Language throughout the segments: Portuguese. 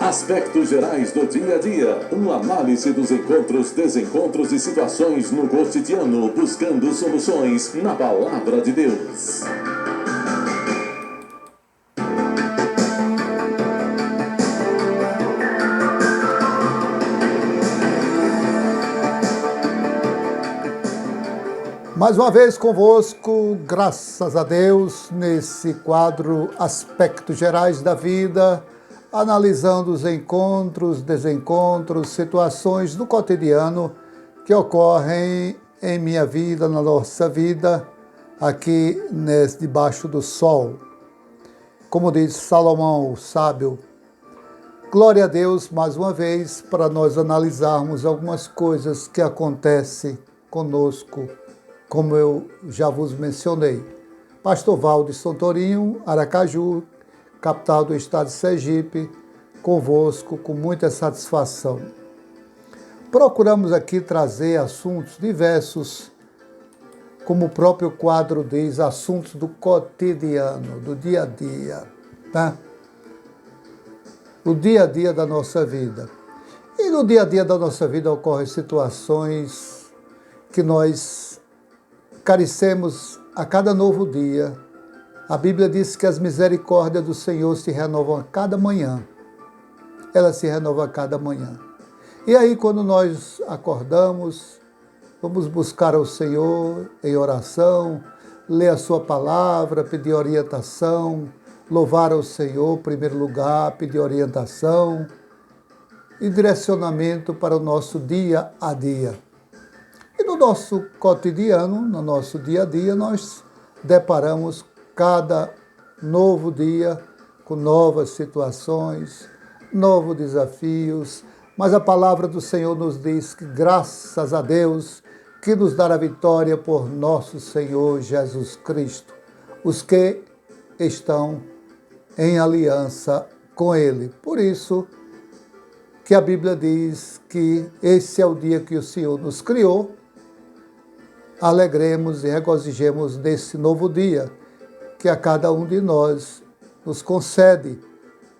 Aspectos gerais do dia a dia. Uma análise dos encontros, desencontros e situações no cotidiano, buscando soluções na Palavra de Deus. Mais uma vez convosco, graças a Deus, nesse quadro Aspectos Gerais da Vida, analisando os encontros, desencontros, situações do cotidiano que ocorrem em minha vida, na nossa vida, aqui debaixo do sol. Como diz Salomão, o sábio, glória a Deus mais uma vez para nós analisarmos algumas coisas que acontecem conosco, como eu já vos mencionei. Pastor Valdo Santorinho, Aracaju, capital do estado de Sergipe, convosco com muita satisfação. Procuramos aqui trazer assuntos diversos, como o próprio quadro diz, assuntos do cotidiano, do dia a dia, tá? O dia a dia da nossa vida. E no dia a dia da nossa vida ocorrem situações que nós carecemos a cada novo dia. A Bíblia diz que as misericórdias do Senhor se renovam a cada manhã. Ela se renova a cada manhã. E aí, quando nós acordamos, vamos buscar ao Senhor em oração, ler a sua palavra, pedir orientação, louvar ao Senhor em primeiro lugar, pedir orientação e direcionamento para o nosso dia a dia. E no nosso cotidiano, no nosso dia a dia, nós deparamos cada novo dia com novas situações, novos desafios, mas a palavra do Senhor nos diz que, graças a Deus, que nos dará vitória por nosso Senhor Jesus Cristo, os que estão em aliança com Ele. Por isso que a Bíblia diz que esse é o dia que o Senhor nos criou. Alegremos e regozijemos nesse novo dia que a cada um de nós nos concede,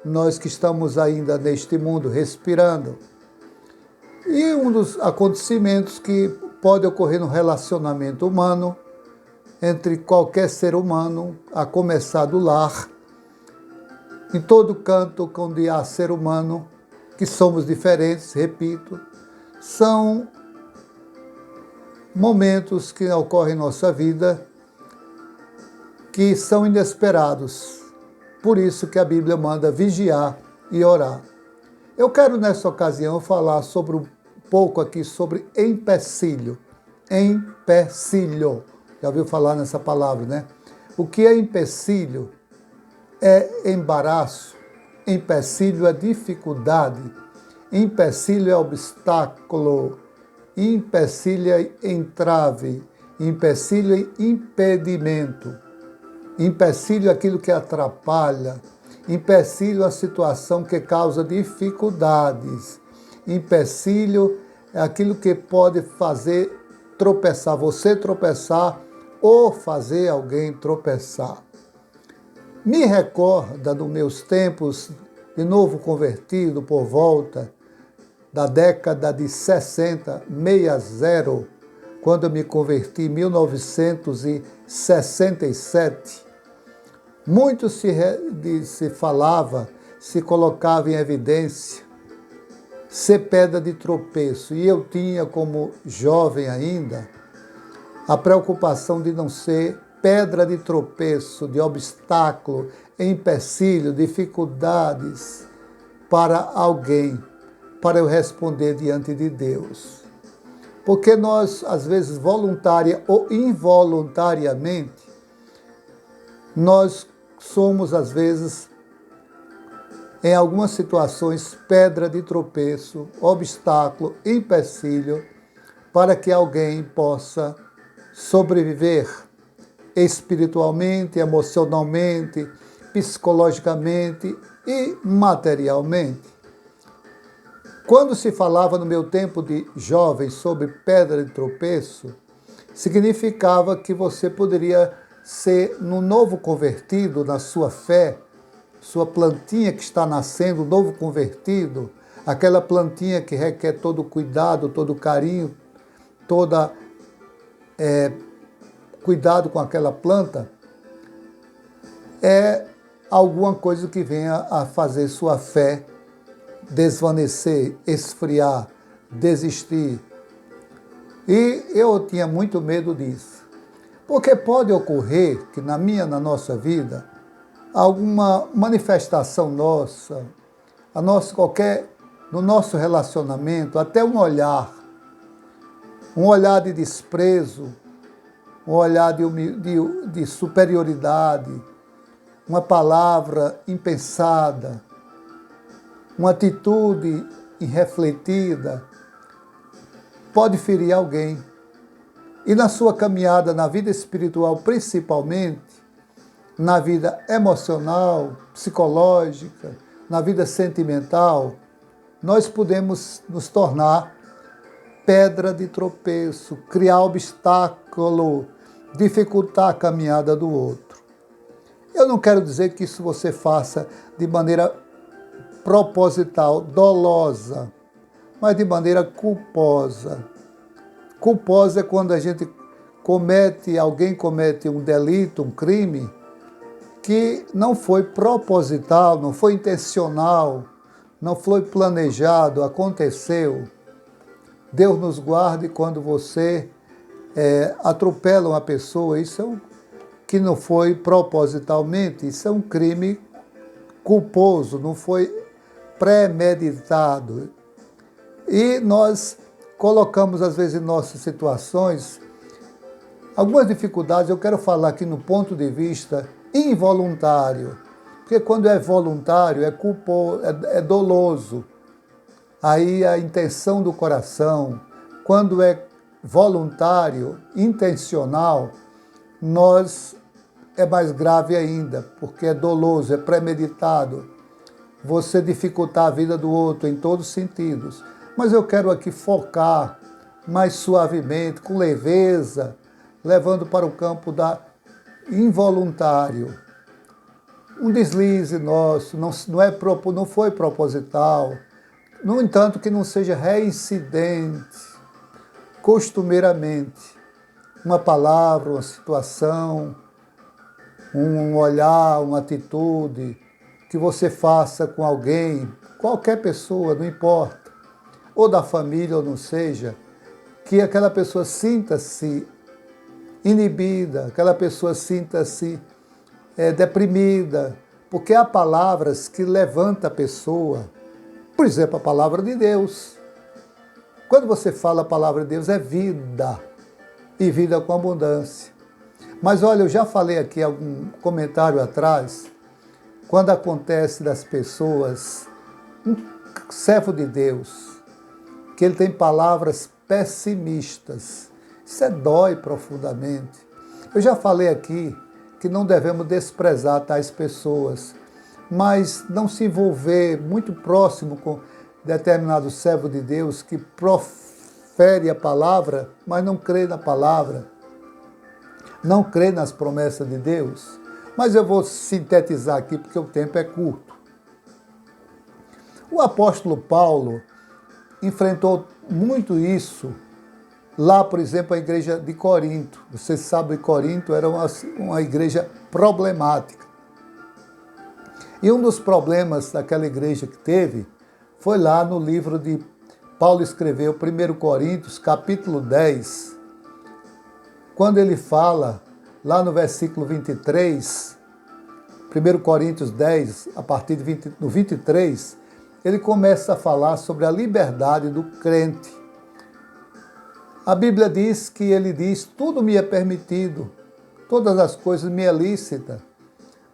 nós que estamos ainda neste mundo respirando. E um dos acontecimentos que pode ocorrer no relacionamento humano, entre qualquer ser humano, a começar do lar, em todo canto onde há ser humano, que somos diferentes, repito, são momentos que ocorrem em nossa vida que são inesperados. Por isso que a Bíblia manda vigiar e orar. Eu quero nessa ocasião falar sobre um pouco aqui sobre empecilho. Empecilho. Já ouviu falar nessa palavra, né? O que é empecilho? É embaraço. Empecilho é dificuldade. Empecilho é obstáculo. Empecilho é entrave, empecilho é impedimento, empecilho é aquilo que atrapalha, empecilho é a situação que causa dificuldades, empecilho é aquilo que pode fazer tropeçar, você tropeçar ou fazer alguém tropeçar. Me recorda dos meus tempos de novo convertido por volta da década de 60, quando eu me converti em 1967, muito se falava, se colocava em evidência ser pedra de tropeço. E eu tinha, como jovem ainda, a preocupação de não ser pedra de tropeço, de obstáculo, empecilho, dificuldades para alguém, para eu responder diante de Deus. Porque nós, às vezes, voluntária ou involuntariamente, nós somos, às vezes, em algumas situações, pedra de tropeço, obstáculo, empecilho, para que alguém possa sobreviver espiritualmente, emocionalmente, psicologicamente e materialmente. Quando se falava no meu tempo de jovem sobre pedra de tropeço, significava que você poderia ser, no novo convertido, na sua fé, sua plantinha que está nascendo, o novo convertido, aquela plantinha que requer todo o cuidado, todo o carinho, toda cuidado com aquela planta, é alguma coisa que venha a fazer sua fé desvanecer, esfriar, desistir. E eu tinha muito medo disso. Porque pode ocorrer que na nossa vida, alguma manifestação nossa, no nosso relacionamento, até um olhar de desprezo, um olhar de superioridade, uma palavra impensada, uma atitude irrefletida, pode ferir alguém. E na sua caminhada na vida espiritual, principalmente, na vida emocional, psicológica, na vida sentimental, nós podemos nos tornar pedra de tropeço, criar obstáculo, dificultar a caminhada do outro. Eu não quero dizer que isso você faça de maneira proposital, dolosa, mas de maneira culposa. Culposa é quando alguém comete um delito, um crime, que não foi proposital, não foi intencional, não foi planejado, aconteceu. Deus nos guarde quando você atropela uma pessoa, isso que não foi propositalmente, isso é um crime culposo, não foi premeditado. E nós colocamos, às vezes, em nossas situações, algumas dificuldades. Eu quero falar aqui no ponto de vista involuntário, porque quando é voluntário, é culposo, é doloso. Aí a intenção do coração, quando é voluntário, intencional, é mais grave ainda, porque é doloso, é premeditado. Você dificultar a vida do outro em todos os sentidos. Mas eu quero aqui focar mais suavemente, com leveza, levando para o campo da involuntário. Um deslize nosso, não foi proposital. No entanto, que não seja reincidente, costumeiramente. Uma palavra, uma situação, um olhar, uma atitude que você faça com alguém, qualquer pessoa, não importa, ou da família ou não seja, que aquela pessoa sinta-se inibida, aquela pessoa sinta-se deprimida, porque há palavras que levantam a pessoa. Por exemplo, a palavra de Deus. Quando você fala a palavra de Deus, é vida, e vida com abundância. Mas olha, eu já falei aqui algum comentário atrás, quando acontece das pessoas, um servo de Deus, que ele tem palavras pessimistas, isso dói profundamente. Eu já falei aqui que não devemos desprezar tais pessoas, mas não se envolver muito próximo com determinado servo de Deus que profere a palavra, mas não crê na palavra, não crê nas promessas de Deus. Mas eu vou sintetizar aqui porque o tempo é curto. O apóstolo Paulo enfrentou muito isso lá, por exemplo, a igreja de Corinto. Vocês sabem que Corinto era uma igreja problemática. E um dos problemas daquela igreja que teve foi lá no livro de Paulo escreveu, 1 Coríntios, capítulo 10, quando ele fala, lá no versículo 23, 1 Coríntios 10, a partir do 23, ele começa a falar sobre a liberdade do crente. A Bíblia diz que ele diz, tudo me é permitido, todas as coisas me é lícita,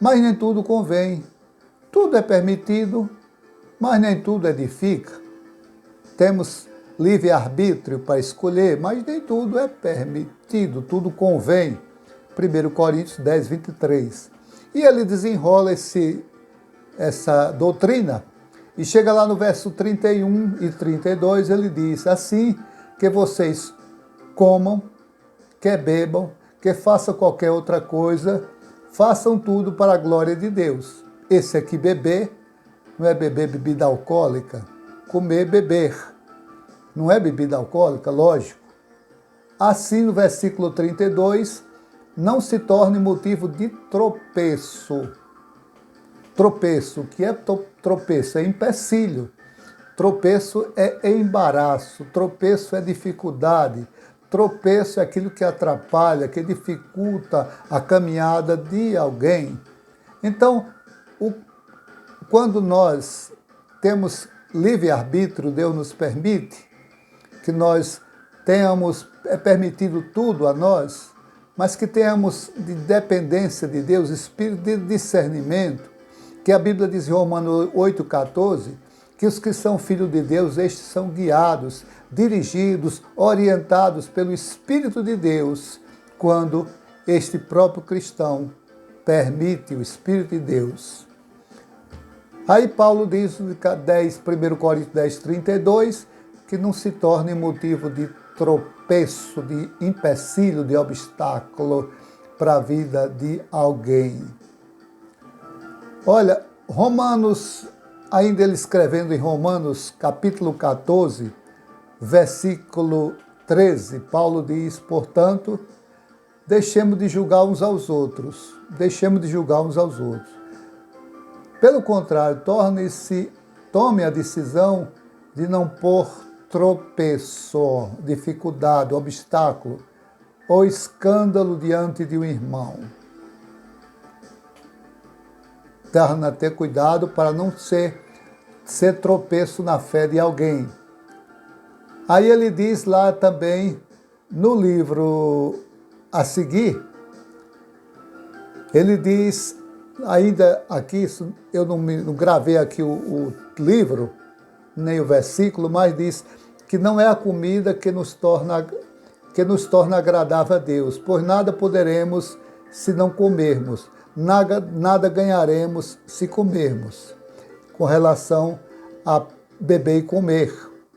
mas nem tudo convém. Tudo é permitido, mas nem tudo edifica. Temos livre-arbítrio para escolher, mas nem tudo é permitido, tudo convém. 1 Coríntios 10, 23. E ele desenrola essa doutrina e chega lá no verso 31 e 32, ele diz, assim que vocês comam, que bebam, que façam qualquer outra coisa, façam tudo para a glória de Deus. esse aqui beber, não é beber bebida alcoólica, comer, beber. Não é bebida alcoólica, lógico. Assim, no versículo 32, não se torne motivo de tropeço. Tropeço, o que é tropeço? É empecilho. Tropeço é embaraço, tropeço é dificuldade, tropeço é aquilo que atrapalha, que dificulta a caminhada de alguém. Então, quando nós temos livre-arbítrio, Deus nos permite que nós tenhamos permitido tudo a nós, mas que tenhamos de dependência de Deus, espírito de discernimento, que a Bíblia diz em Romanos 8,14, que os que são filhos de Deus, estes são guiados, dirigidos, orientados pelo Espírito de Deus, quando este próprio cristão permite o Espírito de Deus. Aí Paulo diz em 1 Coríntios 10, 32, que não se torne motivo de tropeço, de empecilho, de obstáculo para a vida de alguém. Olha, Romanos, ainda ele escrevendo em Romanos capítulo 14, versículo 13, Paulo diz, portanto, deixemos de julgar uns aos outros, deixemos de julgar uns aos outros. Pelo contrário, tome a decisão de não pôr tropeço, dificuldade, obstáculo ou escândalo diante de um irmão. Ter cuidado para não ser tropeço na fé de alguém. Aí ele diz lá também, no livro a seguir, ele diz, ainda aqui, eu não gravei aqui o livro, nem o versículo, mas diz que não é a comida que nos torna agradável a Deus, pois nada poderemos se não comermos, nada ganharemos se comermos. Com relação a beber e comer.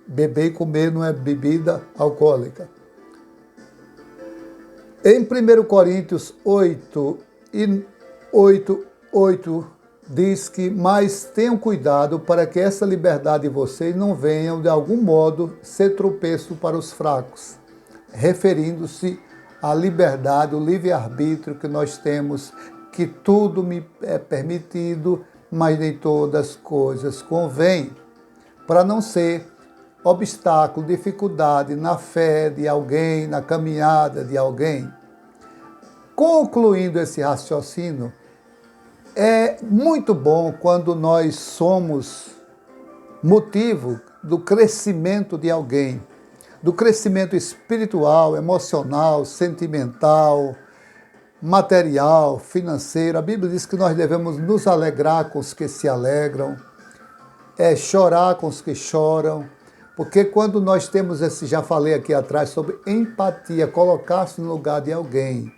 Beber e comer não é bebida alcoólica. Em 1 Coríntios 8, 8 diz que, mas tenham cuidado para que essa liberdade de vocês não venha, de algum modo, ser tropeço para os fracos, referindo-se à liberdade, o livre-arbítrio que nós temos, que tudo me é permitido, mas nem todas as coisas convém, para não ser obstáculo, dificuldade na fé de alguém, na caminhada de alguém. Concluindo esse raciocínio, é muito bom quando nós somos motivo do crescimento de alguém, do crescimento espiritual, emocional, sentimental, material, financeiro. A Bíblia diz que nós devemos nos alegrar com os que se alegram, chorar com os que choram, porque quando nós temos já falei aqui atrás sobre empatia, colocar-se no lugar de alguém.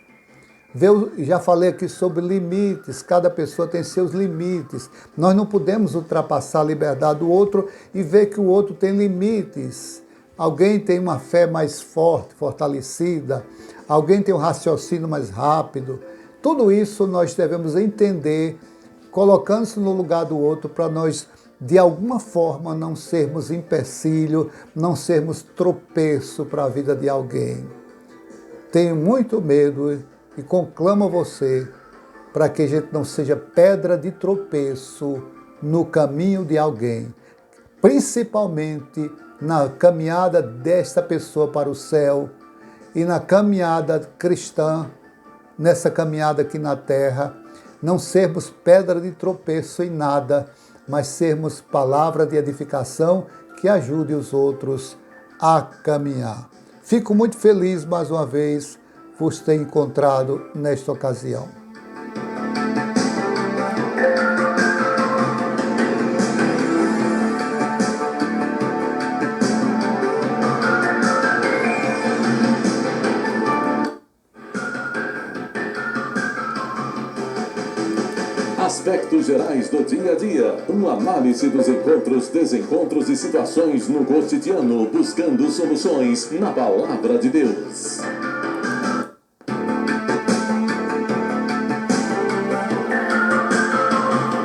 Já falei aqui sobre limites, cada pessoa tem seus limites. Nós não podemos ultrapassar a liberdade do outro e ver que o outro tem limites. Alguém tem uma fé mais forte, fortalecida, alguém tem um raciocínio mais rápido. Tudo isso nós devemos entender, colocando-se no lugar do outro, para nós, de alguma forma, não sermos empecilho, não sermos tropeço para a vida de alguém. Tenho muito medo e conclamo a você para que a gente não seja pedra de tropeço no caminho de alguém, principalmente na caminhada desta pessoa para o céu e na caminhada cristã, nessa caminhada aqui na terra, não sermos pedra de tropeço em nada, mas sermos palavra de edificação que ajude os outros a caminhar. Fico muito feliz mais uma vez por ter encontrado nesta ocasião. Aspectos gerais do dia a dia. Uma análise dos encontros, desencontros e situações no cotidiano, buscando soluções na Palavra de Deus.